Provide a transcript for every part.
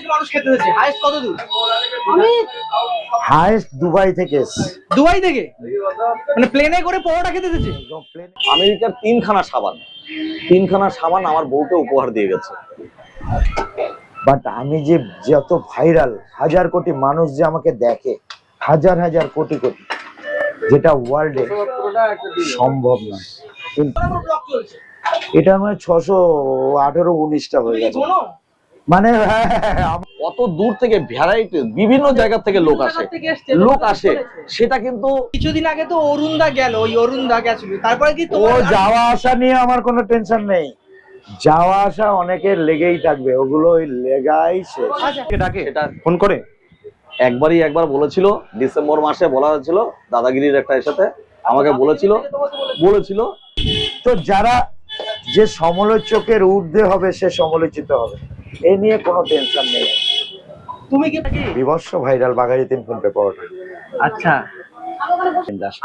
থেকে মানুষ খেতে এসেছে? হাইস্ট কত দূর? আমি হাইস্ট দুবাই থেকে এসেছি। দুবাই থেকে? মানে প্লেনে করে পরোটা খেতে এসেছে? আমেরিকার তিনখানা সাবান আমার বউকে উপহার দিয়ে গেছে। বাট আমি যে যত ভাইরাল, হাজার কোটি মানুষ যে আমাকে দেখে, হাজার হাজার কোটি কোটি, যেটা ওয়ার্ল্ডে সম্ভব নয়। কিন্তু এটা আমার 618-19টা হয়ে গেছে। মানে কত দূর থেকে ভ্যারাইটি বিভিন্ন জায়গা থেকে লোক আসে সেটা কিন্তু কিছুদিন আগে তো অরুণদা গেল, ওই অরুণদা গেছিল, তারপরে কি ও যাওয়া আসা নিয়ে আমার কোনো টেনশন নেই। যাওয়া আসা অনেকের লেগেই থাকবে, ওগুলো ওই লেগাই শেষ। ডাকে এটা ফোন করে একবার বলেছিল, ডিসেম্বর মাসে বলা হয়েছিল দাদাগিরির একটা সাথে আমাকে বলেছিল তো যারা যে সমালোচকের ঊর্ধ্বে হবে সে সমালোচিত হবে, এই নিয়ে কোনো টেনশন নেই। তুমি কি বিভৎস ভাইরাল বাঘাযতীন ফোন পে পাওয়াটা। আচ্ছা,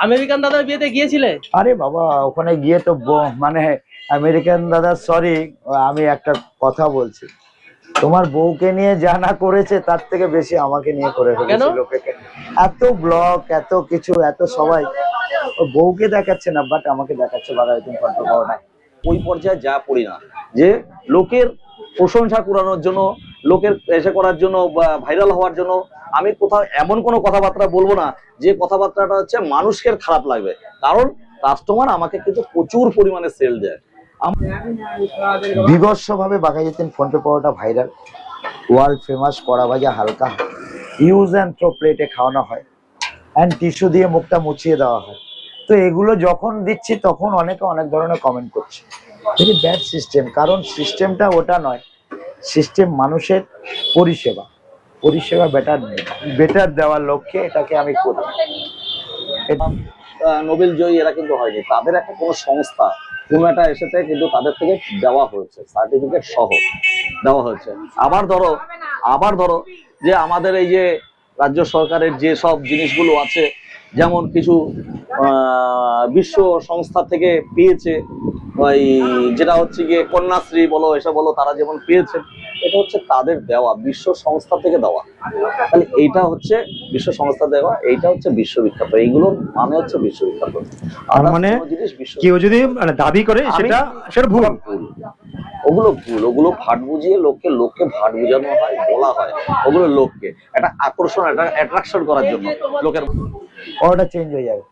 আমেরিকান দাদার বিয়েতে গিয়েছিলে? আরে বাবা, ওখানে গিয়ে তো মানে আমেরিকান দাদা, সরি আমি একটা কথা বলছি, তোমার বউকে নিয়ে যা না করেছে তার থেকে বেশি আমাকে নিয়ে করে ফেলেছে লোকে। এত ব্লগ, এত কিছু, এত সবাই, বউকে দেখাচ্ছে না বাট আমাকে দেখাচ্ছে বাঘাযতীন ফোন পে পাওয়াটা। ওই পর্যায়ে যা পড়ি না যে লোকের প্রশংসা কুড়ানোর জন্য, লোকের এসে করার জন্য বা ভাইরাল হওয়ার জন্য আমি কোথাও এমন কোনো কথাবার্তা বলবো না যে কথাবার্তাটা হচ্ছে মানুষের খারাপ লাগবে। কারণ কাস্টমার আমাকে কিন্তু প্রচুর পরিমাণে সেল দেয়। বিভৎস ভাবে বাঘাযতীন ফোন পে পাওয়াটা ভাইরাল, ওয়ার্ল্ড ফেমাস কড়া ভাজা হালকা ইউজ অ্যান্ড থ্রো প্লেটে খাওয়ানো হয়, অ্যান্ড টিস্যু দিয়ে মুখটা মুছিয়ে দেওয়া হয়। তো এগুলো যখন দিচ্ছি তখন অনেকে অনেক ধরনের কমেন্ট করছে, ভেরি ব্যাড সিস্টেম। কারণ সিস্টেমটা ওটা নয়, সিস্টেম মানুষের পরিষেবা বেটার দেওয়ার লক্ষ্যে এটাকে আমি করি। নোবেল জয়ী এরা কিন্তু হয়নি, তাদের একটা কোনো সংস্থা কোনো একটা এসেতে কিন্তু তাদের থেকে দেওয়া হয়েছে, সার্টিফিকেট সহ দেওয়া হয়েছে। আবার ধরো যে আমাদের এই যে রাজ্য সরকারের যে সব জিনিসগুলো আছে, যেমন কিছু বিশ্ব সংস্থা থেকে পেয়েছে, ওই যেটা হচ্ছে গিয়ে কন্যাশ্রী বলো, এসব বলো, তারা যেমন পেয়েছে, এটা হচ্ছে তাদের দেওয়া, বিশ্ব সংস্থা থেকে দেওয়া। তাহলে এইটা হচ্ছে বিশ্ব সংস্থা দেওয়া, এইটা হচ্ছে বিশ্ববিখ্যাত, এইগুলোর মানে হচ্ছে বিশ্ববিখ্যাত। আর মানে কেউ যদি মানে দাবি করে সেটা ভুল, ওগুলো ভাট বুঝিয়ে লোককে ভাট বুঝানো হয়, বলা হয় ওগুলো লোককে একটা আকর্ষণ, একটা অ্যাট্রাকশন করার জন্য লোকের ওটা চেঞ্জ হয়ে যাবে।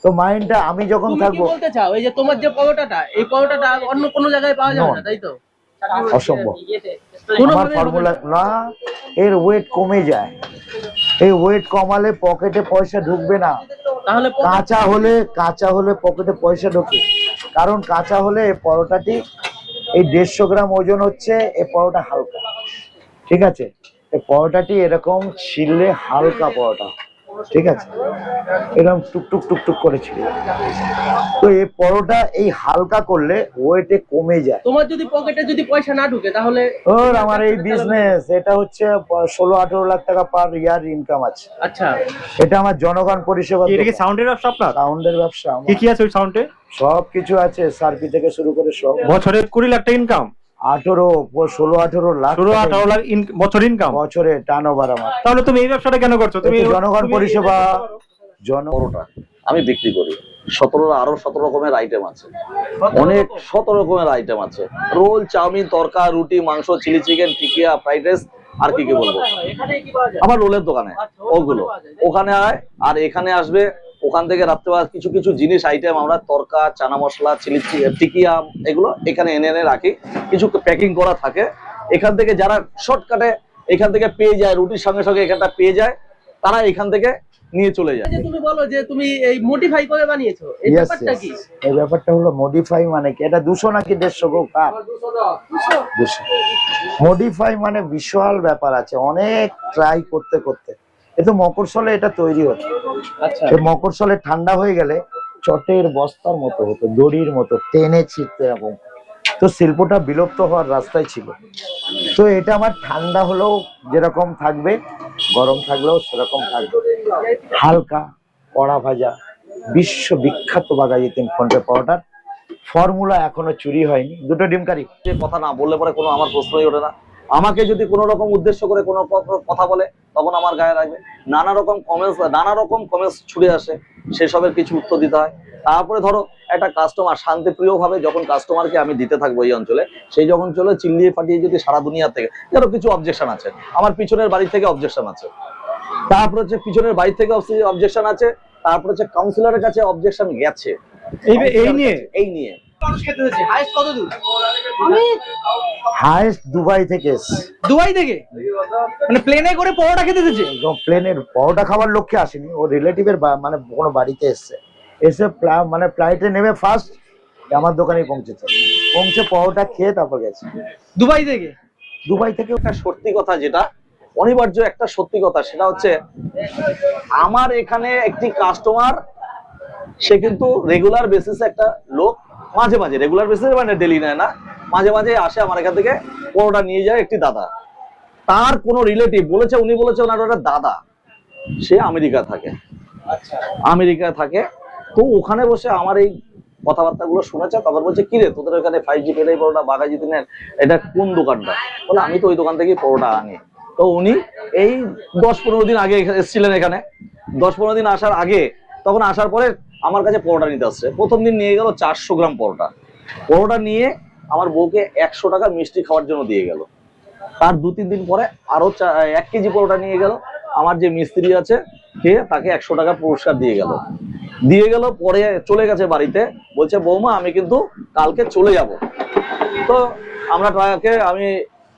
তো মাইন্ডটা আমি যখন থাকবো, বলতে চাও এই যে তোমার যে পরোটাটা, এই পরোটাটা অন্য কোনো জায়গায় পাওয়া যাবে না, তাই তো? অসম্ভব। আমার ফর্মুলা না, এর ওয়েট কমে যায়, এই ওয়েট কমালে পকেটে পয়সা ঢুকবে না। তাহলে কাঁচা হলে পকেটে পয়সা ঢোকে, কারণ কাঁচা হলে পরোটাটি এই 150 গ্রাম ওজন হচ্ছে, এই পরোটা হালকা, ঠিক আছে? এই পরোটাটি এরকম ছিললে হালকা পরোটা, ঠিক আছে, এরকম টুকটুক টুকটুক করে ছিল। তো এই পরোটা এই হালকা করলে ওয়েটে কমে যায়। তোমার যদি পকেটে যদি পয়সা না ঢুকে তাহলে আমার এই বিজনেস, এটা হচ্ছে 16-18 লাখ টাকা পার ইয়ার ইনকাম আছে। আচ্ছা, এটা আমার জনগণ পরিষেবা। এটা কি সাউন্ডের ব্যবসা আপনার? সাউন্ডের ব্যবসা। কি আছে ওই সাউন্ডে? সব কিছু আছে, সার্ভি থেকে শুরু করে সব। বছরে 20 লাখ টাকা ইনকাম? 16-18 লাখ বছর ইনকাম, বছরে টার্নওভার আমার। তাহলে তুমি এই ব্যবসাটা কেন করছো? তুমি জনগণ পরিষেবা। পরোটা আমি বিক্রি করি, 17 রকমের আইটেম আছে, অনেক 17 রকমের আইটেম আছে, রোল, চাউমিন, তরকা, রুটি, মাংস, চিলি চিকেন, টিকিয়া, ফ্রাইড রাইস, আর কি বলবো। আমার রোলের দোকানে ওগুলো ওখানে আয়, আর এখানে আসবে ওখান থেকে রাত্রেবেলা কিছু কিছু জিনিস আইটেম আমরা তরকা, চানা মশলা, চিলি টিকিয়া, এগুলো এখানে এনে রাখি, কিছু প্যাকিং করা থাকে। এখান থেকে যারা শর্টকাটে এখান থেকে পেয়ে যায়, রুটির সঙ্গে সঙ্গে এখানটা পেয়ে যায়, তারা এখান থেকে নিয়ে চলে যায়। তুমি বলো যে তুমি এই মডিফাই করে বানিয়েছো, এই ব্যাপারটা কি? এই ব্যাপারটা হলো মডিফাই মানে কি? এটা 200 নাকি 150 গো কার? 200। মডিফাই মানে বিশাল ব্যাপার আছে, অনেক ট্রাই করতে করতে এতো মকরসলে এটা তৈরি হতো। আচ্ছা, এই মকরসলে ঠান্ডা হয়ে গেলে চটের বস্তার মতো হতো, দড়ির মতো টেনে ছিঁড়তে এরকম। তো শিল্পটা বিলুপ্ত হওয়ার রাস্তায় ছিল। তো এটা আমার ঠান্ডা হলেও যেরকম থাকবে, গরম থাকলেও সেরকম থাকবে, হালকা কড়া ভাজা, বিশ্ববিখ্যাত বাঘাযতীন ফোন পে পাওয়াটার ফর্মুলা এখনো চুরি হয়নি। দুটো ডিম কারি যে কথা না বললে পরে কোনো আমার প্রশ্নই ওঠে না। আমাকে যদি কোনো রকম উদ্দেশ্য করে কোনো কথা বলে তখন আমার গায়ে লাগবে, নানা রকম কমেন্টস ছুড়ে আসে, সেসবের কিছু উত্তর দিতে হয়। তারপরে ধরো একটা কাস্টমার শান্তিপ্রিয় ভাবে যখন কাস্টমারকে আমি দিতে থাকবো এই অঞ্চলে, সেই যখন চলে চিল্লিয়ে ফাটিয়ে যদি সারা দুনিয়া থেকে ধরো কিছু অবজেকশন আছে, আমার পিছনের বাড়ি থেকে অবজেকশন আছে, তারপর হচ্ছে পিছনের বাড়ি থেকে অবজেকশন আছে, তারপর হচ্ছে কাউন্সিলরের কাছে অবজেকশন গেছে এই নিয়ে মানুষ খেতে হয়েছে হাইস্ট কত দূর? হাইস্ট দুবাই থেকে এসছে। দুবাই থেকে মানে প্লেনে করে পরোটা খেতে এসেছে? প্লেনের পরোটা খাবার লক্ষ্যে আসেনি, ও রিলেটিভের মানে কোনো বাড়িতে এসছে, এসে মানে ফ্লাইটে নেমে ফার্স্ট আমার দোকানে পৌঁছে পরোটা খেয়ে তারপর গেছে দুবাই থেকে। দুবাই থেকে। একটা সত্যি কথা, যেটা অনিবার্য একটা সত্যি কথা, সেটা হচ্ছে আমার এখানে একটি কাস্টমার, সে কিন্তু রেগুলার বেসিসে একটা লোক, মাঝে মাঝে রেগুলার বেসিসে মানে ডেলি নেয় না, মাঝে মাঝে আসে আমার এখান থেকে পরোটা নিয়ে যায় একটি দাদা। তার কোনো রিলেটিভ বলেছে, উনি বলেছে ওনার একটা দাদা, সে আমেরিকায় থাকে, তো ওখানে বসে আমার এই কথাবার্তাগুলো শুনেছে, তখন বলছে কিরে তোদের ওখানে 5G পেলেই পরোটা বাঘাজি দিনের এটা কোন দোকানটা? বলে আমি তো ওই দোকান থেকেই পরোটা আনি। তো উনি এই 10-15 দিন আগে এসেছিলেন এখানে, 10-15 দিন আসার আগে, তখন আসার পরে আমার কাছে পরোটা নিতে আসছে। প্রথম দিন নিয়ে গেল 400 গ্রাম পরোটা নিয়ে আমার বউকে 100 টাকা মিষ্টি খাওয়ার জন্য দিয়ে গেল। তার 2-3 দিন পরে আরো 1 কেজি পরোটা নিয়ে গেল, আমার যে মিস্ত্রি আছে খেয়ে তাকে 100 টাকা পুরস্কার দিয়ে গেল। পরে চলে গেছে বাড়িতে, বলছে বৌমা আমি কিন্তু কালকে চলে যাব। তো আমরা তাকে আমি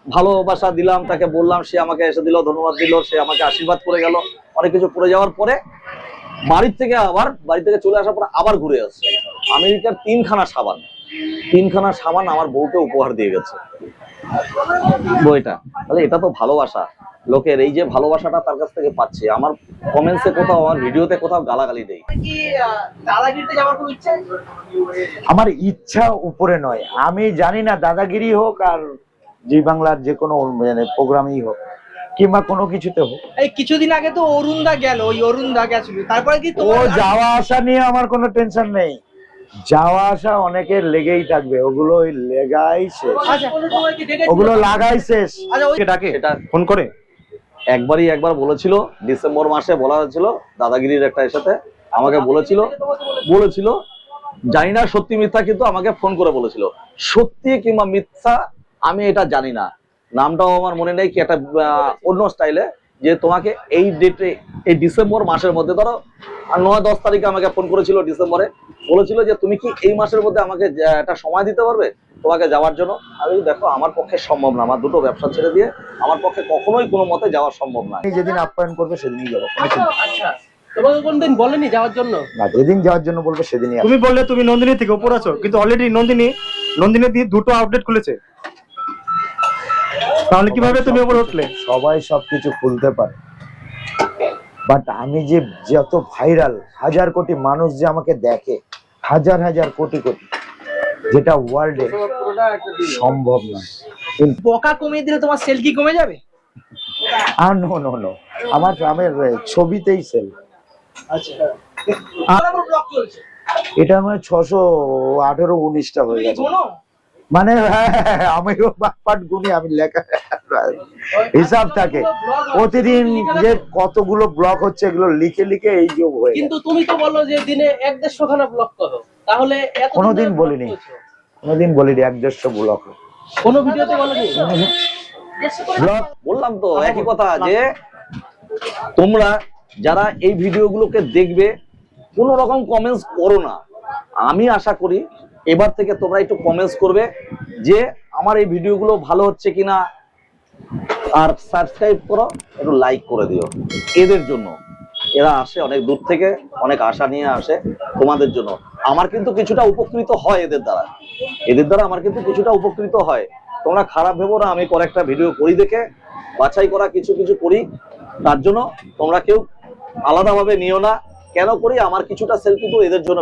ভালোবাসা দিলাম, তাকে বললাম, সে আমাকে এসে দিল, ধন্যবাদ দিল, সে আমাকে আশীর্বাদ করে গেল। অনেক কিছু করে যাওয়ার পরে বাড়ি থেকে চলে আসার পরে আবার ঘুরে আসছে। আমেরিকার 3খানা সাবান আমার বউকে উপহার দিয়ে গেছে বইটা। তাহলে এটা তো ভালোবাসা, লোকের এই যে ভালোবাসাটা তার কাছ থেকে পাচ্ছে। আমার কমেন্টসে কোথাও, আমার ভিডিওতে কোথাও গালাগালি দেই। কি দাদাগিরিতে যাওয়ার কোনো ইচ্ছা? আমার ইচ্ছা উপরে নয়, আমি জানি না দাদাগিরি হোক আর জি বাংলার যে কোনো প্রোগ্রামই হোক কিংবা কোনো কিছুতে হোক। এই কিছুদিন আগে তো অরুণদা গেল, ওই অরুণদা গেছিল, তারপরে কি ও যাওয়া আসা নিয়ে আমার কোনো টেনশন নেই, যাওয়া আসা অনেকের লেগেই থাকবে, ওগুলো লেগাই শেষ, ওগুলো লাগাই শেষ। ডাকে ফোন করে একবার বলেছিল, ডিসেম্বর মাসে বলা হয়েছিল দাদাগিরির একটা সাথে আমাকে বলেছিল জানি না সত্যি মিথ্যা, কিন্তু আমাকে ফোন করে বলেছিল, সত্যি কিংবা মিথ্যা আমি এটা জানি না, নামটাও আমার মনে নেই, কি একটা অন্য স্টাইলে, যে তোমাকে এই ডেটে, এই ডিসেম্বর মাসের মধ্যে, ধরো 9-10 তারিখে আমাকে ফোন করেছিল ডিসেম্বরে, বলেছিল যে তুমি কি এই মাসের মধ্যে আমাকে একটা সময় দিতে পারবে তোমাকে যাওয়ার জন্য? আমি দেখো আমার পক্ষে সম্ভব না, আমার দুটো ব্যবসা ছেড়ে দিয়ে আমার পক্ষে কখনোই কোনো মতে যাওয়া সম্ভব না। যেদিন আপ্যায়ন করবে সেদিনই যাবো, আচ্ছা তোমাকে কোনদিন বলেনি যাওয়ার জন্য? না, যেদিন যাওয়ার জন্য বলবে সেদিনই। তুমি বললে তুমি নন্দিনী থেকে উপর আছো, কিন্তু অলরেডি নন্দিনী দিয়ে 2টো আউটলেট খুলেছে, তাহলে কিভাবে তুমি উপরে উঠলে? সবাই সবকিছু খুলতে পারে, বাট আমি যে যত ভাইরাল, 1000 কোটি মানুষ যে আমাকে দেখে, 1000 কোটি, যেটা ওয়ার্ল্ডে সম্ভব না। বকা কমিয়ে দিলে তোমার সেল কি কমে যাবে? আর নো আমার ছবিতেই সেল। আচ্ছা ব্লগ চলছে, এটা আমার 618-19টা হয়ে গেছে। মানে আমিও বাটপাট গুনি, আমি লেখা হিসাব থাকে প্রতিদিন যে কতগুলো ব্লগ হচ্ছে, এগুলো লিখে এই যে হয়ে। কিন্তু তুমি তো বলো যে দিনে 1-150 খানা ব্লগ করো, তাহলে কোনোদিন বলিনি 1-150 ব্লগ, কোনো ভিডিওতে বলোনি? ব্লগ বললাম তো একই কথা, যে তোমরা যারা এই ভিডিওগুলোকে দেখবে কোনো রকম কমেন্টস করো না। আমি আশা করি এবার থেকে তোমরা একটু কমেন্টস করবে যে আমার এই ভিডিওগুলো ভালো হচ্ছে কিনা, আর সাবস্ক্রাইব করো, একটু লাইক করে দিও। এদের জন্য, এরা আসে অনেক দূর থেকে, অনেক আশা নিয়ে আসে তোমাদের জন্য। আমার কিন্তু কিছুটা উপকৃত হয় এদের দ্বারা আমার কিন্তু কিছুটা উপকৃত হয়। তোমরা খারাপ ভেবো না, আমি কয়েকটা ভিডিও করি দেখে বাছাই করা কিছু করি, তার জন্য তোমরা কেউ আলাদাভাবে নিও না। কেন করি, আমার কিছুটা সেল কিন্তু এদের জন্য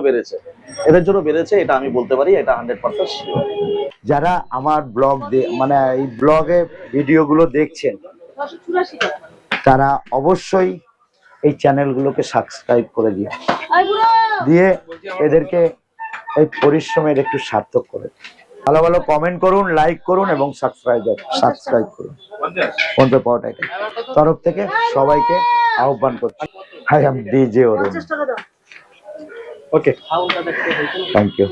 বেড়েছে, এটা আমি বলতে পারি, এটা 100% শিওর। যারা আমার ব্লগ মানে এই ব্লগে ভিডিওগুলো দেখছেন, তারা অবশ্যই এই চ্যানেলগুলোকে সাবস্ক্রাইব করে দিয়ে এদেরকে এই পরিশ্রমের একটু সার্থক করে। ভালো ভালো কমেন্ট করুন, লাইক করুন এবং সাবস্ক্রাইব করুন। ফোনপে পাওয়াটা তরফ থেকে সবাইকে আহ্বান করছি। হাই, আমি ডিজে অরুণ। ওকে, সাউন্ডটা দেখতে হয়েছে। Thank you.